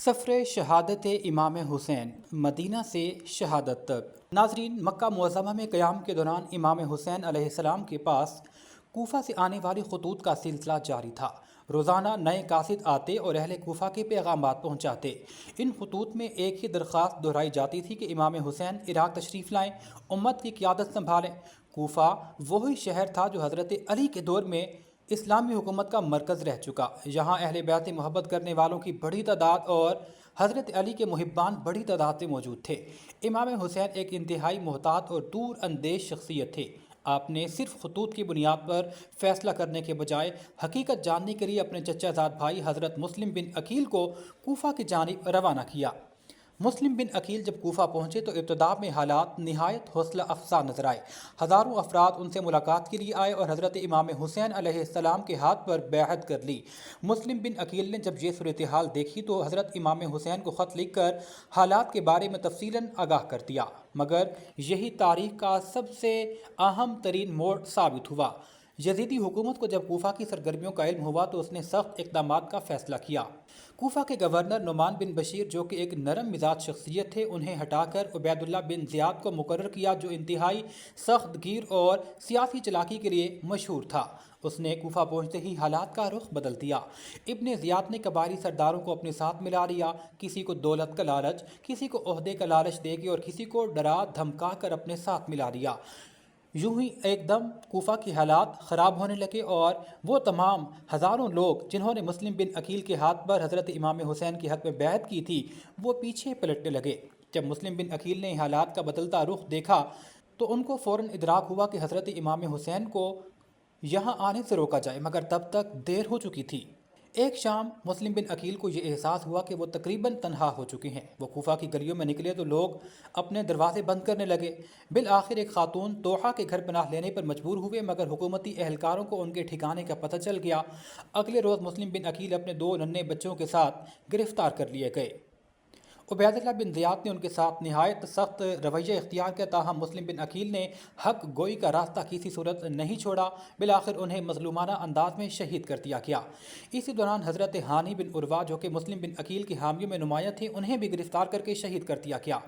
सफ़र शहादत इमाम हुसैन मदीना से शहादत तक। नाजरीन, मक्का मुअज़्ज़मा में क़याम के दौरान इमाम हुसैन अलैहिस्सलाम के पास कूफा से आने वाली खतूत का सिलसिला जारी था। रोज़ाना नए कासिद आते और अहले कूफा के पैगामात पहुँचाते। इन खतूत में एक ही दरख्वास्त दोहराई जाती थी कि इमाम हुसैन इराक़ तशरीफ़ लाएँ, उम्मत की क़यादत संभालें। कूफा वही शहर था जो हज़रत अली के दौर में इस्लामी हुकूमत का मरकज़ रह चुका। यहाँ अहले बैत मोहब्बत करने वालों की बड़ी तादाद और हज़रत अली के मुहिब्बान बड़ी तादाद में मौजूद थे। इमाम हुसैन एक इंतहाई मोहतात और दूर अंदेश शख्सियत थे। आपने सिर्फ खतूत की बुनियाद पर फैसला करने के बजाय हकीकत जानने के लिए अपने चचाजाद भाई हज़रत मुस्लिम बिन अकील को कूफा की जानिब रवाना किया। मुस्लिम बिन अकील जब कूफा पहुंचे तो इब्तदा में हालात निहायत हौसला अफसा नजर आए। हज़ारों अफराद उनसे मुलाकात के लिए आए और हज़रत इमाम हुसैन अलैहिस्सलाम के हाथ पर बैअत कर ली। मुस्लिम बिन अकील ने जब ये सूरत हाल देखी तो हज़रत इमाम हुसैन को ख़त लिख कर हालात के बारे में तफसीलन आगाह कर दिया, मगर यही तारीख का सबसे अहम तरीन मोड़ साबित हुआ। यजीदी हुकूमत को जब कूफा की सरगर्मियों का इल्म हुआ तो उसने सख्त इक़दामात का फैसला किया। कूफा के गवर्नर नुमान बिन बशीर, जो कि एक नरम मिजाज शख्सियत थे, उन्हें हटाकर उबैदुल्लाह बिन ज़ियाद को मुकर्रर किया, जो इंतहाई सख्त गिर और सियासी चलाकी के लिए मशहूर था। उसने कूफा पहुंचते ही हालात का रुख बदल दिया। इब्ने ज़ियाद ने कबारी सरदारों को अपने साथ मिला लिया। किसी को दौलत का लालच, किसी को ओहदे का लालच देके और किसी को डरा धमका कर अपने साथ मिला लिया। यूं ही एकदम कूफा के हालात ख़राब होने लगे और वो तमाम हज़ारों लोग जिन्होंने मुस्लिम बिन अकील के हाथ पर हज़रत इमाम हुसैन के हक़ में बैअत की थी, वो पीछे पलटने लगे। जब मुस्लिम बिन अकील ने हालात का बदलता रुख देखा तो उनको फ़ौरन इदराक हुआ कि हज़रत इमाम हुसैन को यहाँ आने से रोका जाए, मगर तब तक देर हो चुकी थी। एक शाम मुस्लिम बिन अकील को ये एहसास हुआ कि वो तकरीबन तन्हा हो चुके हैं। वो कूफा की गलियों में निकले तो लोग अपने दरवाजे बंद करने लगे। बिल आखिर एक खातून तोहा के घर पनाह लेने पर मजबूर हुए, मगर हुकूमती एहलकारों को उनके ठिकाने का पता चल गया। अगले रोज़ मुस्लिम बिन अकील अपने 2 नन्हे बच्चों के साथ गिरफ्तार कर लिए गए। उबैदुल्लाह बिन ज़ियाद ने उनके साथ निहायत सख्त रवैया इख्तियार किया, ताहम मुस्लिम बिन अकील ने हक गोई का रास्ता किसी सूरत नहीं छोड़ा। बिलाखिर उन्हें मजलूमाना अंदाज में शहीद कर दिया गया। इसी दौरान हज़रत हानी बिन उरवा, जो कि मुस्लिम बिन अकील की हामियों में नुमाया थे, उन्हें भी गिरफ्तार करके शहीद कर दिया गया।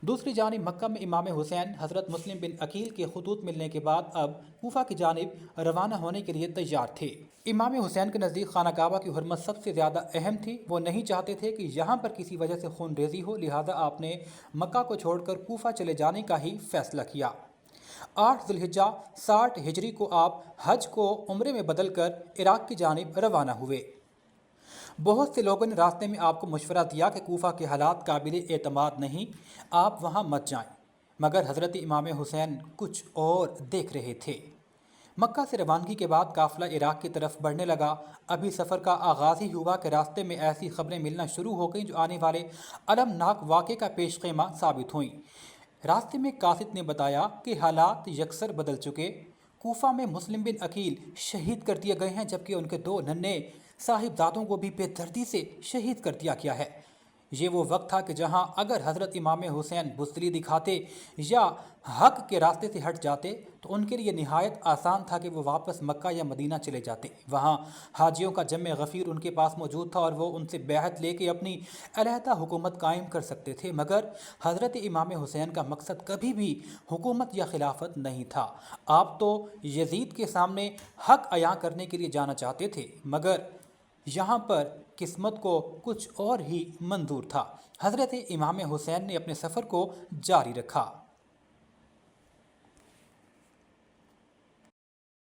दूसरी जानिब मक्का में इमाम हुसैन हज़रत मुस्लिम बिन अकील के खतूत मिलने के बाद अब कूफा की जानिब रवाना होने के लिए तैयार थे। इमाम हुसैन के नज़दीक खाना काबा की हुर्मत सबसे ज़्यादा अहम थी। वो नहीं चाहते थे कि यहाँ पर किसी वजह से खून रेजी हो, लिहाजा आपने मक्का को छोड़कर कूफा चले जाने का ही फैसला किया। 8 ज़ुल्हिज्जा 60 हिजरी को आप हज को उम्रे में बदल कर इराक़ की जानिब रवाना हुए। बहुत से लोगों ने रास्ते में आपको मशवरा दिया कि कूफा के हालात काबिल एतमाद नहीं, आप वहाँ मत जाएं, मगर हज़रत इमाम हुसैन कुछ और देख रहे थे। मक्का से रवानगी के बाद काफ़िला इराक़ की तरफ बढ़ने लगा। अभी सफ़र का आगाज़ ही हुआ कि रास्ते में ऐसी खबरें मिलना शुरू हो गईं जो आने वाले अलमनाक वाक़े का पेशखेमा साबित हुईं। रास्ते में कासिद ने बताया कि हालात यकसर बदल चुके। कूफा में मुस्लिम बिन अकील शहीद कर दिए गए हैं, जबकि उनके 2 नन्हे साहिबजादों को भी बेदर्दी से शहीद कर दिया गया है। ये वो वक्त था कि जहां अगर हज़रत इमाम हुसैन बुज़दिली दिखाते या हक के रास्ते से हट जाते तो उनके लिए निहायत आसान था कि वो वापस मक्का या मदीना चले जाते। वहाँ हाजियों का जम्मे गफ़ीर उनके पास मौजूद था और वो उनसे बैहत लेके अपनी अलहदा हुकूमत कायम कर सकते थे, मगर हज़रत इमाम हुसैन का मकसद कभी भी हुकूमत या खिलाफत नहीं था। आप तो यजीद के सामने हक अयां करने के लिए जाना चाहते थे, मगर यहाँ पर किस्मत को कुछ और ही मंजूर था। हज़रत इमाम हुसैन ने अपने सफ़र को जारी रखा।